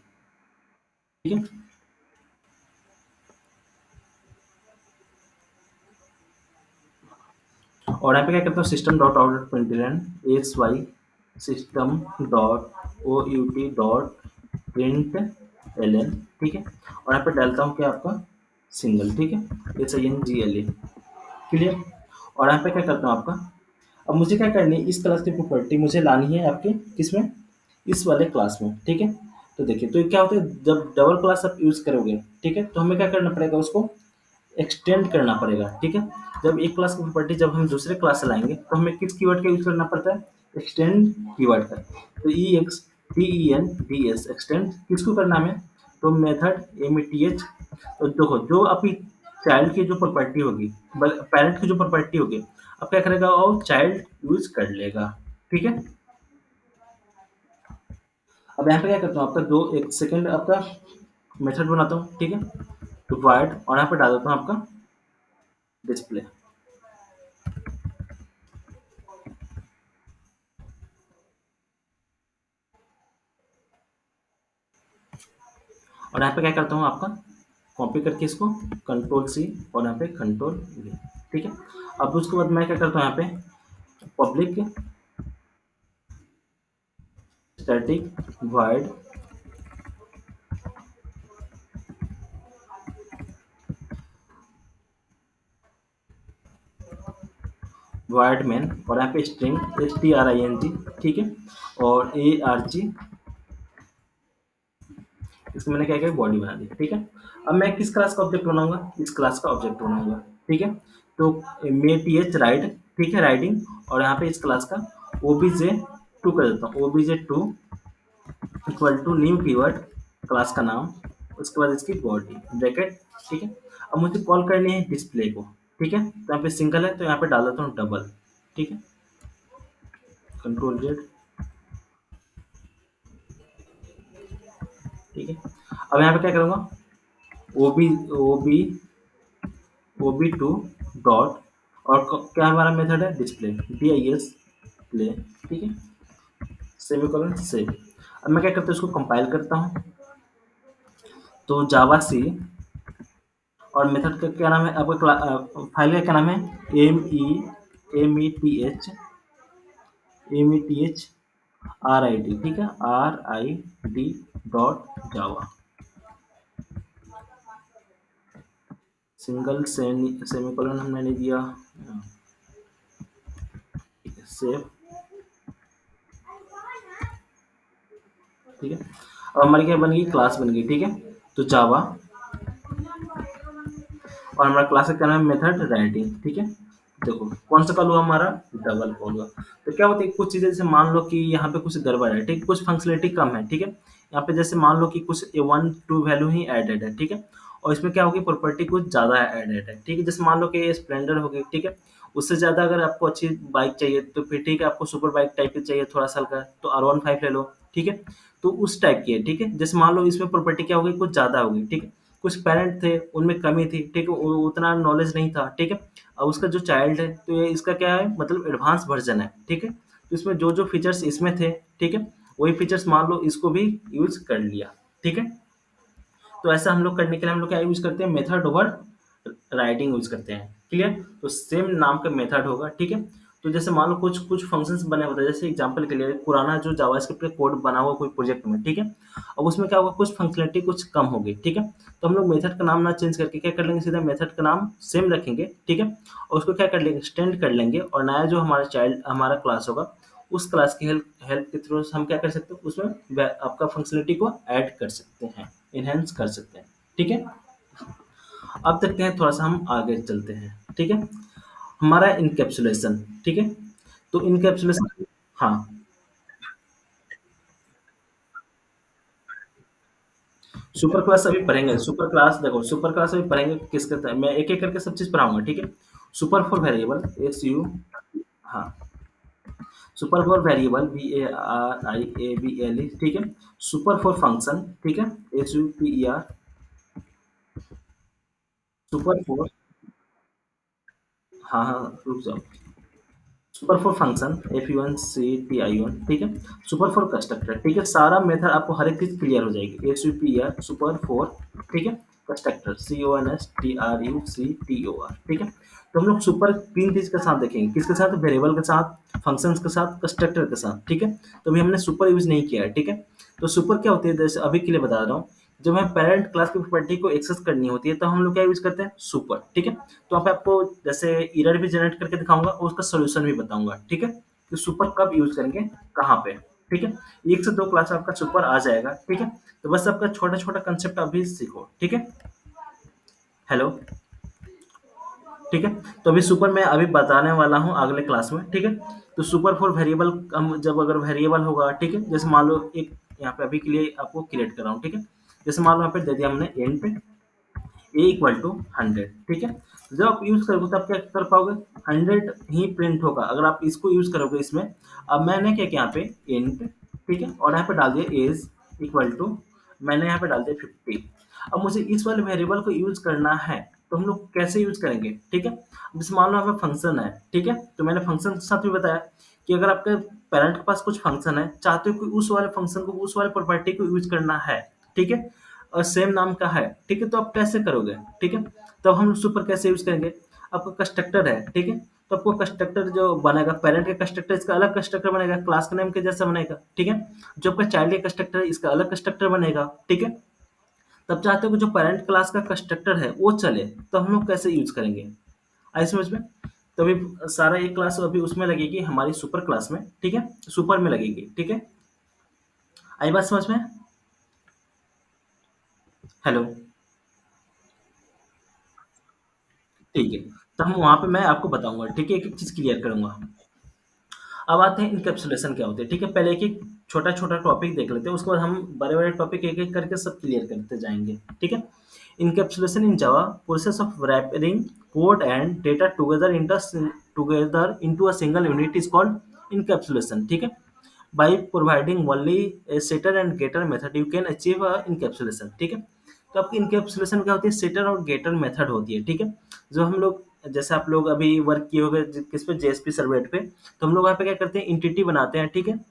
ठीक है। और यहाँ पे क्या करता हूँ, system dot out dot println AXY system dot OUT dot print LN, ठीक है। और यहाँ पे डालता हूँ क्या आपका सिंगल, ठीक है, SINGLE, क्लियर। और यहाँ पे क्या करता हूँ आपका, अब मुझे क्या करनी है, इस क्लास की प्रॉपर्टी मुझे लानी है आपके किसमें, इस वाले क्लास में, ठीक है। तो देखिए, तो ये क्या होता है, जब डबल क्लास आप यूज करोगे, ठीक है, तो हमें क्या करना पड़ेगा, उसको एक्सटेंड करना पड़ेगा, ठीक है। जब एक क्लास की प्रॉपर्टी जब हम दूसरे क्लास से लाएंगे, तो हमें किस कीवर्ड का यूज करना पड़ता है, एक्सटेंड कीवर्ड का। तो EXTENDS एक्सटेंड किसको करना है हमें, तो मेथड METH। तो देखो, जो आपकी चाइल्ड की जो प्रॉपर्टी होगी, पेरेंट की जो प्रॉपर्टी होगी, अब क्या करेगा, वो चाइल्ड यूज कर लेगा, ठीक है। अब यहाँ पे क्या करता हूँ, आपका दो एक सेकंड आपका मेथड बनाता हूँ, ठीक है। तो void, और यहाँ पे डाल देता हूँ आपका डिस्प्ले। और यहाँ पे क्या करता हूँ, आपका कॉपी करके इसको Ctrl+C और यहाँ पे Ctrl+V, ठीक है। अब उसके बाद मैं क्या करता हूँ, यहाँ पे public static void void main, और यहाँ पे स्ट्रिंग STRING, ठीक है, और ARG, इसको मैंने क्या किया, बॉडी बना दी, ठीक है। अब मैं किस क्लास का ऑब्जेक्ट बनाऊंगा, इस क्लास का ऑब्जेक्ट बनाऊंगा, ठीक है। तो METH राइट, ठीक है, राइटिंग, और यहाँ पे इस क्लास का OBJ2 कर देता हूँ, OBJ2 equal to new keyword, class का नाम, उसके बाद इसकी बॉडी ब्रैकेट, ठीक है। अब मुझे कॉल करनी है डिस्प्ले को, ठीक है। तो यहाँ पे सिंगल है, तो यहाँ पे डाल देता हूँ डबल, ठीक है, Ctrl+Z, ठीक है। अब यहाँ पे क्या करूँगा, OB OB OB2 डॉट, और क्या हमारा मेथड है, डिस्प्ले, DIS प्ले, ठीक है, सेमीकोलन सेव। अब मैं क्या करता हूँ, इसको कंपाइल करता हूँ, तो जावा सी, और मेथड का क्या नाम है आपका, फाइल का क्या नाम है, METHRID, ठीक है, RID डॉट जावा, सिंगल सेमीकोलन हमने नहीं दिया, सेव, ठीक है। अब हमारी क्या बन गई, क्लास बन गई, ठीक है। तो जावा, और हमारा क्लास का क्या नाम है, मेथड राइटिंग, ठीक है। देखो कौन सा कॉल हुआ हमारा, डबल कॉल हुआ। तो क्या होता है, कुछ चीजें जैसे मान लो कि यहाँ पे कुछ गड़बड़ है, ठीक, कुछ फंक्शनलिटी कम है, ठीक है। यहाँ पे जैसे मान लो कि कुछ 1 2 वैल्यू ही एडेड है, ठीक है, और इसमें क्या होगी, प्रॉपर्टी कुछ ज्यादा एडेड है, ठीक है। जैसे मान लो कि ये स्प्लेंडर हो गई, ठीक है, उससे ज्यादा अगर आपको अच्छी बाइक चाहिए, तो फिर ठीक है, आपको सुपर बाइक टाइप की चाहिए थोड़ा सा हल्का, तो R15 ले लो, ठीक है। तो उस टाइप की है, ठीक है। जैसे मान लो इसमें प्रॉपर्टी क्या होगी, कुछ ज्यादा होगी, ठीक है। कुछ पेरेंट थे, उनमें कमी थी, ठीक है, उतना नॉलेज नहीं था, ठीक है। अब उसका जो चाइल्ड है, तो ये इसका क्या है, मतलब एडवांस वर्जन है, ठीक है। तो इसमें जो जो फीचर्स इसमें थे, ठीक है, वही फीचर्स मान लो इसको भी यूज कर लिया, ठीक है। तो ऐसा हम लोग करने के लिए हम लोग क्या यूज करते हैं, मेथड ओवर राइटिंग यूज करते हैं, क्लियर। तो सेम नाम का मेथड होगा, ठीक है। तो जैसे मान लो कुछ कुछ फंक्शंस बने होते हैं, जैसे एग्जांपल के लिए पुराना जो जावास्क्रिप्ट का कोड बना हुआ कोई प्रोजेक्ट में, ठीक है। अब उसमें क्या होगा, कुछ फंक्शनलिटी कुछ कम होगी, ठीक है। तो हम लोग मेथड का नाम ना चेंज करके क्या कर लेंगे, सीधा मेथड का नाम सेम रखेंगे, ठीक है। और उसको क्या कर लेंगे, एक्सटेंड कर लेंगे, और नया जो हमारा चाइल्ड हमारा क्लास होगा, उस क्लास की हेल्प हेल्प के थ्रू हम क्या कर सकते हैं, उसमें आपका फंक्शनलिटी को ऐड कर सकते हैं, इनहेंस कर सकते हैं, ठीक है। अब देखते हैं, थोड़ा सा हम आगे चलते हैं, ठीक है। हमारा इनकैप्सुलेशन, ठीक है? तो इनकैप्सुलेशन, हाँ, सुपर क्लास अभी पढ़ेंगे। सुपर क्लास देखो, सुपर क्लास अभी पढ़ेंगे किसके मैं एक-एक करके सब चीज़ पढ़ाऊँगा, ठीक है? सुपर फॉर वेरिएबल, एसयू, हाँ, सुपर फॉर वेरिएबल, VARIABLE, ठीक है? सुपर फॉर फंक्शन, ठीक है? SUPER, सुपर फॉर, हाँ, हाँ, रुक जाओ। सुपर फॉर फंक्शन, FUNCTION, ठीक है? सुपर फॉर कंस्ट्रक्टर, ठीक है? सारा मेथड आपको हर एक चीज़ क्लियर हो जाएगी। SUPER, सुपर फॉर, ठीक है? कंस्ट्रक्टर, CONSTRUCTOR, ठीक है? तो हम लोग सुपर 3 चीज़ के साथ देखेंगे। किसके साथ? वेरिएबल के साथ, फंक्शंस के साथ, कंस्ट्रक्टर के साथ, ठीक है? तो अभी हमने सुपर यूज़ नहीं किया है, ठीक है? तो सुपर क्या होती है? जैसे अभी के लिए बता रहा हूँ। जब हमें पेरेंट क्लास की प्रॉपर्टी को एक्सेस करनी होती है, तो हम लोग क्या यूज़ करते हैं? सुपर, ठीक है? तो वहाँ पे आपको जैसे एरर भी जनरेट करके दिखाऊँगा और उसका सॉल्यूशन भी बताऊँगा, ठीक है? कि सुपर कब यूज़ करेंगे, कहाँ पे, ठीक है? 1 से 2 क्लास में आपका सुपर आ जाएगा, ठीक है? तो बस आपका छोटा-छोटा कांसेप्ट अभी सीखो, ठीक है? हेलो, ठीक है? तो अभी सुपर मैं अभी बताने वाला हूँ अगले क्लास में, ठीक है? तो सुपर फॉर वेरिएबल, हम जब अगर वेरिएबल होगा, ठीक है? जैसे मान लो एक यहाँ पे अभी के लिए आपको क्रिएट कर रहा हूँ, ठीक है? जैसे मान लो यहाँ पे दे दिया हमने इंट ए इक्वल टू 100, ठीक है? जब आप यूज़ करोगे तो आप क्या कर पाओगे? 100 ही प्रिंट होगा अगर आप इसको यूज़ करोगे इसमें। अब मैंने क्या किया यहाँ पे इंट, ठीक है? और यहाँ पे डाल दिया एज इक्वल टू, मैंने यहाँ पे डाल दिया 50। अब मुझे इस वाले वेरिएबल को यूज़ करना है, तो हम लोग कैसे यूज़ करेंगे, ठीक है? अब जैसे मान लो हमें फंक्शन है, ठीक है? तो मैंने फंक्शन के साथ भी बताया कि अगर आपके पेरेंट के पास कुछ फंक्शन है, चाहते हो कि उस वाले फंक्शन को, उस वाले प्रॉपर्टी को यूज़ करना है, ठीक है? और सेम नाम का है, ठीक है? तो आप कैसे करोगे, ठीक है? तब हम सुपर कैसे यूज़ करेंगे? आपका कंस्ट्रक्टर है, ठीक है? तो आपको कंस्ट्रक्टर जो बनेगा, पेरेंट का कंस्ट्रक्टर इसका अलग कंस्ट्रक्टर बनेगा, क्लास के नेम के जैसा बनेगा, ठीक है? जो आपका चाइल्ड का कंस्ट्रक्टर है, इसका अलग कंस्ट्रक्टर बनेगा, ठीक है? तब चाहते हो कि जो पेरेंट क्लास का कंस्ट्रक्टर है वो चले, तो हम लोग कैसे यूज़ करेंगे? आई समझ में? तो अभी सारा एक क्लास अभी उसमें लगेगी हमारी सुपर क्लास में, ठीक है? सुपर में लगेगी, ठीक है? आई बात समझ में? हेलो, ठीक है। तो हम वहाँ पे मैं आपको बताऊँगा, ठीक है? एक-एक चीज़ क्लियर करूँगा। अब आते हैं इनकैप्सुलेशन क्या होता है, ठीक है? पहले एक-एक छोटा-छोटा टॉपिक देख लेते हैं, उसके बाद हम बड़े-बड़े टॉपिक एक-एक करके सब क्लियर करते जाएँगे, ठीक है? Encapsulation in Java, process of wrapping code and data together into a single unit is called encapsulation, ठीक है? By providing only a setter and getter method, you can achieve a encapsulation, ठीक है? तो आपकी encapsulation क्या होती है? Shutter और गेटर मेथड होती है, ठीक है? जो हम लोग, जैसे आप लोग अभी वर्क किए होंगे किस पे, जेएसपी सर्वलेट पे, तो हम लोग वहाँ पे क्या करते हैं, एंटिटी बनाते हैं, ठीक है?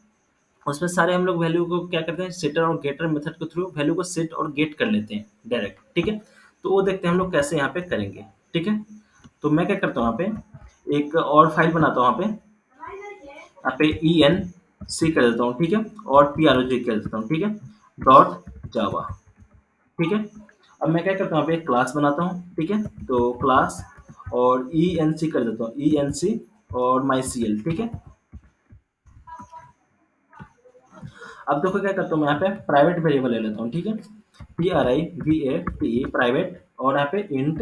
उसमें सारे हम लोग वैल्यू को क्या करते हैं, सेटर और गेटर मेथड के थ्रू वैल्यू को सेट और गेट कर लेते हैं डायरेक्ट, ठीक है? तो वो देखते हैं हम लोग कैसे यहाँ पे करेंगे, ठीक है? तो मैं क्या करता हूँ यहाँ पे एक और फाइल बनाता हूँ, यहाँ पे ई एन सी कर देता हूँ, ठीक है? और पी आर ओ जी कर देता हूँ, ठीक है? डॉट जावा, ठीक है? अब मैं क्या करता हूँ, यहाँ पे एक क्लास बनाता हूँ, ठीक है? तो क्लास और ई एन सी कर देता हूँ, ई एन सी और माई सी एल, ठीक है? अब देखो क्या करता हूँ, मैं यहाँ पे प्राइवेट वेरिएबल ले लेता हूँ, ठीक है? PRIVAT प्राइवेट, और यहाँ पे इंट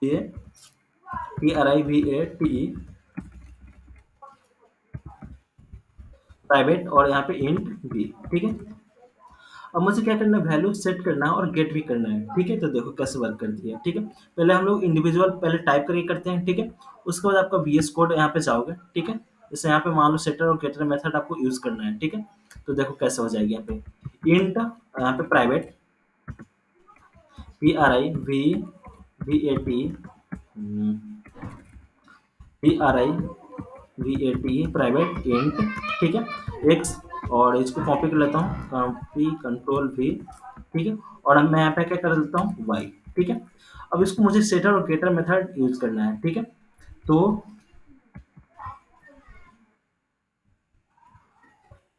ये PRIVATE प्राइवेट, और यहाँ पे इंट बी, ठीक है? अब मुझे क्या करना है, वैल्यू सेट करना है और गेट भी करना है, ठीक है? तो देखो कैसे वर्क करती है, ठीक है? पहले हम लोग इंडिविजुअल पहले टाइप करके करते हैं, ठीक है? उसके बाद आपका VS कोड यहाँ पे जाओगे, ठीक है? जैसे यहाँ पे मान लो सेटर और गेटर मेथड आपको यूज करना है, ठीक है? तो देखो कैसे हो जाएगी, यहाँ पे इंट, यहाँ पे प्राइवेट PRIVAT प्राइवेट इंट, ठीक है? एक्स, और इसको कॉपी कर लेता हूँ, कॉपी कंट्रोल वी, ठीक है? और अब मैं यहाँ पे क्या कर देता हूँ, वाई, ठीक है? अब इसको मुझे सेटर और गेटर मेथड यूज करना है, ठीक है? तो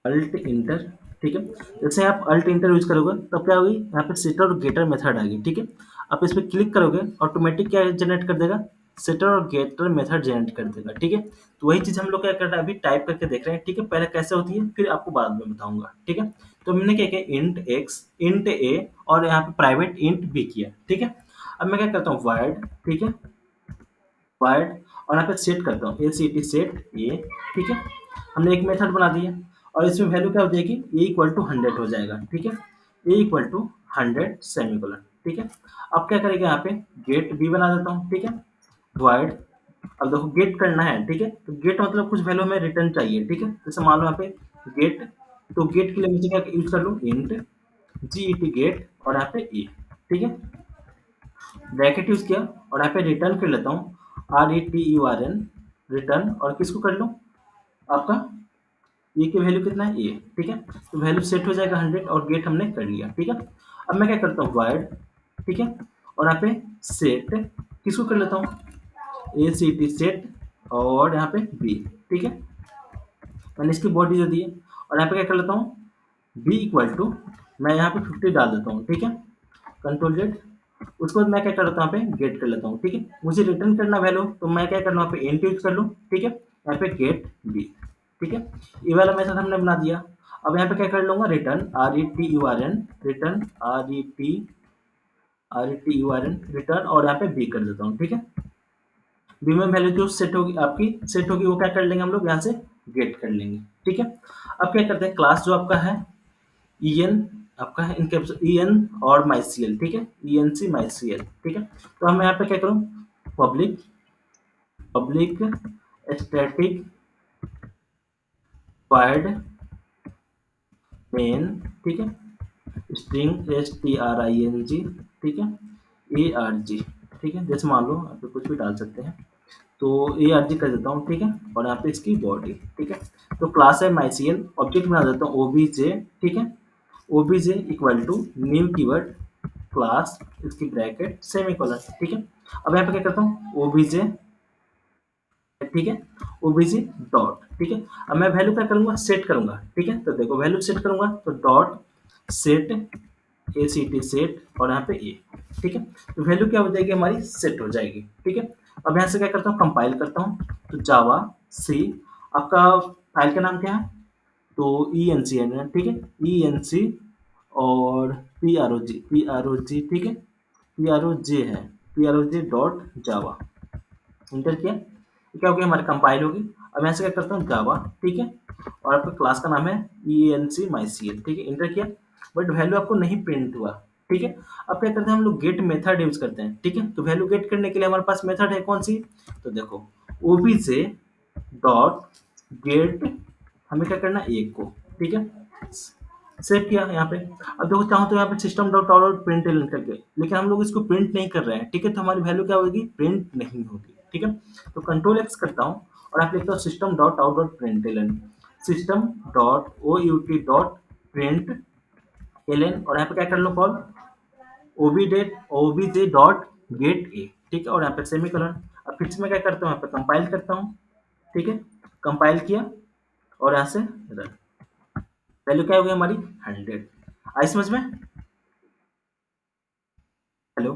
अल्ट इंटर, ठीक है? जैसे आप अल्ट इंटर यूज करोगे तब क्या होगी, यहाँ पे सेटर और गेटर मेथड आएगी, ठीक है? आप इस पर क्लिक करोगे, ऑटोमेटिक क्या जनरेट कर देगा, सेटर और गेटर मेथड जनरेट कर देगा, ठीक है? तो वही चीज हम लोग क्या कर रहे हैं, अभी टाइप करके देख रहे हैं, ठीक है? पहले कैसे होती है फिर आपको बाद में बताऊंगा, ठीक है? तो हमने क्या किया, इंट एक्स, इंट ए, और यहाँ पे प्राइवेट इंट बी किया, ठीक है? अब मैं क्या करता हूँ, वाइड, ठीक है? वाइड और यहाँ पे सेट करता हूँ ए सी टी सेट ए, ठीक है। हमने एक मेथड बना दिया और इसमें वैल्यू क्या हो जाएगी, ए इक्वल टू 100 हो जाएगा, ठीक है। ए इक्वल टू 100 सेमीकोलन, ठीक है। अब क्या करेंगे, यहाँ पे गेट बी बना देता हूँ, ठीक है। वाइड, अब देखो गेट करना है, ठीक है। तो गेट मतलब कुछ वैल्यू हमें रिटर्न चाहिए, ठीक है। जैसे मान लो यहाँ पे गेट, तो गेट के लिए मुझे क्या यूज कर लूँ, इंट जी ई टी गेट और यहाँ पे ए, ठीक है। ब्रैकेट यूज किया और यहाँ पे रिटर्न कर लेता हूँ R E T U R N, return, और किसको कर लूँ, आपका ए की वैल्यू कितना है, ए, ठीक है। तो वैल्यू सेट हो जाएगा 100 और गेट हमने कर लिया, ठीक है। अब मैं क्या करता हूँ, वाइड, ठीक है, और यहाँ पे सेट किसको कर लेता हूँ, ए सी टी सेट और यहाँ पे बी, ठीक है। मैंने इसकी बॉडी दे दी है और यहाँ पे क्या कर लेता हूँ, बी इक्वल टू, मैं यहाँ पे 50 डाल देता हूँ, ठीक है। कंट्रोल जेड, उसके बाद मैं क्या कर लेता हूँ, यहाँ पे गेट कर लेता हूँ, ठीक है। मुझे रिटर्न करना वैल्यू, तो मैं क्या कर लूँ, यहाँ पे इंट यूज कर लूँ, ठीक है। यहाँ पे गेट बी, ठीक है। ये वाला मेथड हमने बना दिया। अब यहाँ पे क्या कर लूंगा, return R E T U R N, return R E T U R N, return, और यहाँ पे बी कर देता हूँ, ठीक है। बी में वैल्यू जो सेट होगी, आपकी सेट होगी, वो क्या कर लेंगे हम लोग, यहाँ से गेट कर लेंगे, ठीक है। अब क्या करते हैं, क्लास जो आपका है ई एन, आपका है इनके ई एन और माई सी एल, ठीक है, ई एन सी माई सी एल, ठीक है। तो हम यहाँ पे क्या करूँ, public public static void main, ठीक है, string S T R I N G, ठीक है, ए आर जी, ठीक है। जैसे मान लो आप कुछ भी डाल सकते हैं, तो ए आर जी कर देता हूँ, ठीक है। और यहाँ पे इसकी बॉडी, ठीक है। तो क्लास है माई सी एल, ऑब्जेक्ट बना देता हूँ ओ बी जे, ठीक है। O B J equal to new keyword class, इसकी ब्रैकेट सेमीकोलन, ठीक है। अब यहाँ पे क्या करता हूँ, ओ बी जे, ठीक है, ओबीसी डॉट, ठीक है। अब मैं वैल्यू क्या करूंगा, सेट करूंगा, ठीक है। तो देखो वैल्यू सेट करूंगा, तो dot set A C T set और यहाँ पे ए, ठीक है। तो वैल्यू क्या हो जाएगी, हमारी सेट हो जाएगी, ठीक है। अब यहाँ से क्या करता हूँ, कंपाइल करता हूँ, तो जावा सी, आपका फाइल का नाम क्या है, तो ई एन सी है, ठीक है, ई एन सी और पी आर ओ जी, ठीक है, पी आर ओ जे है, P R O J dot java, enter किया, ये क्या हो गया, हमारी कंपाइल होगी। अब यहाँ से क्या करता हूँ, जावा, ठीक है, और आपका क्लास का नाम है ई एन सी माई सी एल, ठीक है, इंटर किया, बट वैल्यू आपको नहीं प्रिंट हुआ, ठीक है। अब क्या करते हैं हम लोग, गेट मेथड यूज करते हैं, ठीक है। तो वैल्यू गेट करने के लिए हमारे पास मेथड है कौन सी, तो देखो ओबी से डॉट गेट, हमें क्या करना है, एक को, ठीक है, सेव किया यहाँ पे। अब देखो चाहो तो यहाँ पे system dot out dot print L करके, लेकिन हम लोग इसको प्रिंट नहीं कर रहे हैं, ठीक है। तो हमारी वैल्यू क्या होगी, प्रिंट नहीं होगी, ठीक है। तो कंट्रोल एक्स करता हूँ और आप लिखता हूँ system dot out dot print L N, system dot O U T dot print L N, और यहाँ पे क्या कर लो, call OBJ dot get A, ठीक है, और यहाँ पे सेमीकोलन। अब फिर से मैं क्या करता हूँ, यहाँ पे कंपाइल करता हूँ, ठीक है, कंपाइल किया और यहाँ से रन, वैल्यू क्या हो गई हमारी, 100। आई समझ में, हेलो,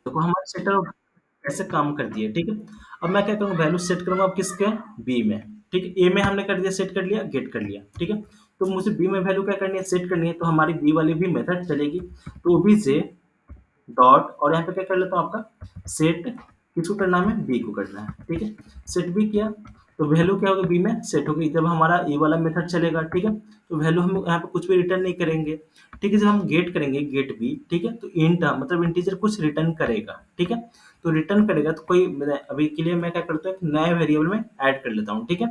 देखो हमारे सेटर कैसे काम करती है, ठीक है। अब मैं क्या करूँगा, वैल्यू सेट करूंगा, अब किसके, बी में, ठीक है। ए में हमने कर दिया, सेट कर लिया, गेट कर लिया, ठीक है। तो मुझे बी में वैल्यू क्या करनी है, सेट करनी है, तो हमारी बी वाली भी मेथड चलेगी। तो बी से डॉट, और यहाँ पे क्या कर लेता हूँ, आपका सेट, किसको करना है, बी को करना है, ठीक है। सेट बी किया, तो वैल्यू क्या होगी, बी में सेट होगी, जब हमारा ए वाला मेथड चलेगा, ठीक है। तो वैल्यू हम यहाँ पे कुछ भी रिटर्न नहीं करेंगे, ठीक है। जब हम गेट करेंगे, गेट बी, ठीक है, तो इंट मतलब इंटीजर कुछ रिटर्न करेगा, ठीक है। तो रिटर्न करेगा, तो कोई अभी के लिए मैं क्या करता हूँ, नए वेरिएबल में ऐड कर लेता हूँ, ठीक है।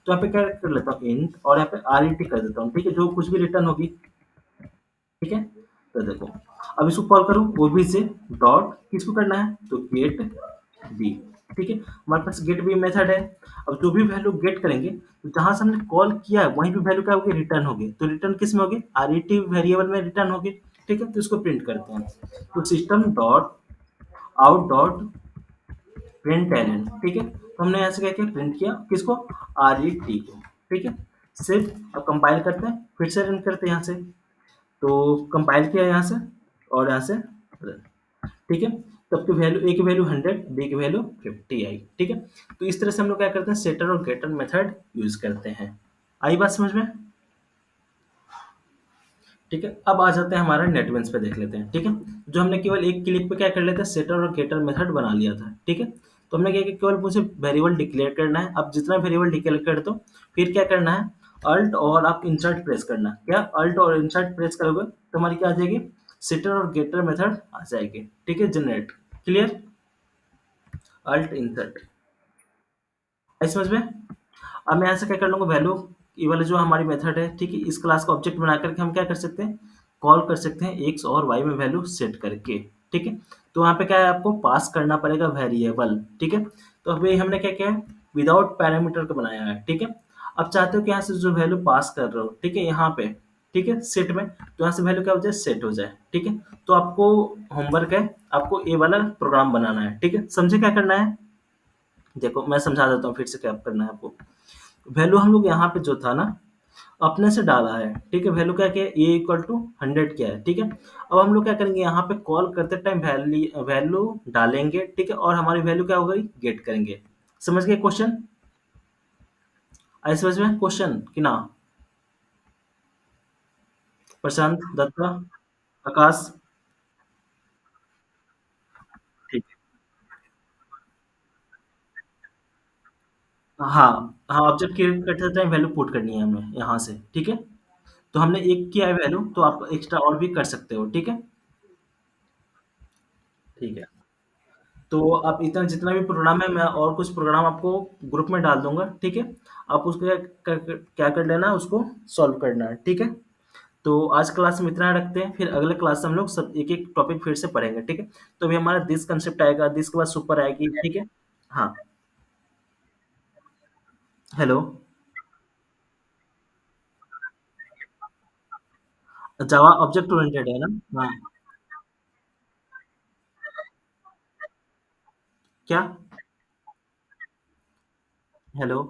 तो यहाँ पे क्या कर लेता हूँ, इंट, और यहाँ पे आर ई टी कर देता हूँ, ठीक है, जो कुछ भी रिटर्न होगी, ठीक है। तो देखो अब इसको कॉल करूँ, ओबी से डॉट, किसको करना है, तो गेट बी, ठीक है। हमारे पास गेट बी मेथड है। अब जो भी वैल्यू गेट करेंगे, तो जहां से हमने कॉल किया है वहीं पे वैल्यू क्या होगी, रिटर्न होगी। तो रिटर्न किस में होगी, आर ई टी वेरिएबल में रिटर्न होगी, ठीक है। तो इसको प्रिंट करते हैं, तो system dot out dot print L N, ठीक है। तो हमने यहाँ से क्या किया, प्रिंट किया, किसको, आर ई टी को, ठीक है। सिर्फ अब कंपाइल करते हैं, फिर से रन करते हैं यहाँ से, तो कंपाइल किया यहाँ से और यहाँ से रन, ठीक है। तब की वैल्यू, ए की वैल्यू 100, बी की वैल्यू 50 आई, ठीक है। तो इस तरह से हम लोग क्या करते हैं, सेटर और गेटर मेथड यूज करते हैं। आई बात समझ में, ठीक है। अब आ जाते हैं हमारा नेटबीन्स पे, देख लेते हैं, ठीक है। जो हमने केवल एक क्लिक पे क्या कर लेते हैं, सेटर और गेटर मेथड बना लिया था, ठीक है। तो हमने क्या किया, केवल मुझे वेरिएबल डिक्लेयर करना है। अब जितना वेरिएबल डिक्लेयर कर दो, फिर क्या करना है, अल्ट और आप इंसर्ट प्रेस करना है। क्या अल्ट और इंसर्ट प्रेस करोगे तो हमारी क्या आ जाएगी, सिटर और गेटर मेथड आ जाएगी, ठीक है, जनरेट। क्लियर, अल्ट इंसर्ट, आई समझ में। अब मैं यहाँ से क्या कर लूँगा, वैल्यू, ये वाला जो हमारी मेथड है, ठीक है, इस क्लास का ऑब्जेक्ट बना करके हम क्या कर सकते हैं, कॉल कर सकते हैं एक्स और वाई में वैल्यू सेट करके, ठीक है। तो वहाँ पे क्या है, आपको पास करना पड़ेगा वेरिएबल, ठीक है। तो अभी हमने क्या किया है, विदाउट पैरामीटर का बनाया है, ठीक है। अब चाहते हो कि यहाँ से जो वैल्यू पास कर रहे हो, ठीक है, यहाँ पे, ठीक है, सेट में, तो यहाँ से वैल्यू क्या हो जाए, सेट हो जाए, ठीक है। तो आपको होमवर्क है, आपको ये वाला प्रोग्राम बनाना है, ठीक है, समझे क्या करना है। देखो मैं समझा देता हूँ फिर से क्या करना है आपको। वैल्यू हम लोग यहाँ पे जो था ना, अपने से डाला है, ठीक है, वैल्यू क्या किया, ए इक्वल टू 100 किया है, ठीक है। अब हम लोग क्या करेंगे, यहाँ पे कॉल करते टाइम वैल्यू वैल्यू डालेंगे, ठीक है, और हमारी वैल्यू क्या हो गई, गेट करेंगे। समझ गए क्वेश्चन, आई समझ में क्वेश्चन कि ना। प्रशांत, दत्ता, आकाश, ठीक है। हाँ, हाँ, ऑब्जेक्ट क्रिएट करते टाइम वैल्यू पुट करनी है हमें यहाँ से, ठीक है। तो हमने एक किया है वैल्यू, तो आप एक्स्ट्रा और भी कर सकते हो, ठीक है। ठीक है, तो आप इतना जितना भी प्रोग्राम है, मैं और कुछ प्रोग्राम आपको ग्रुप में डाल दूंगा, ठीक है। आप उसको क्या कर लेना है, उसको सॉल्व करना है, ठीक है। तो आज क्लास में इतना रखते हैं, फिर अगले क्लास में हम लोग सब एक एक टॉपिक फिर से पढ़ेंगे, ठीक है। तो अभी हमारा दिस कंसेप्ट आएगा, दिस के बाद सुपर आएगी, ठीक है। हाँ, हेलो, जावा ऑब्जेक्ट ओरिएंटेड है ना। हाँ, क्या, हेलो,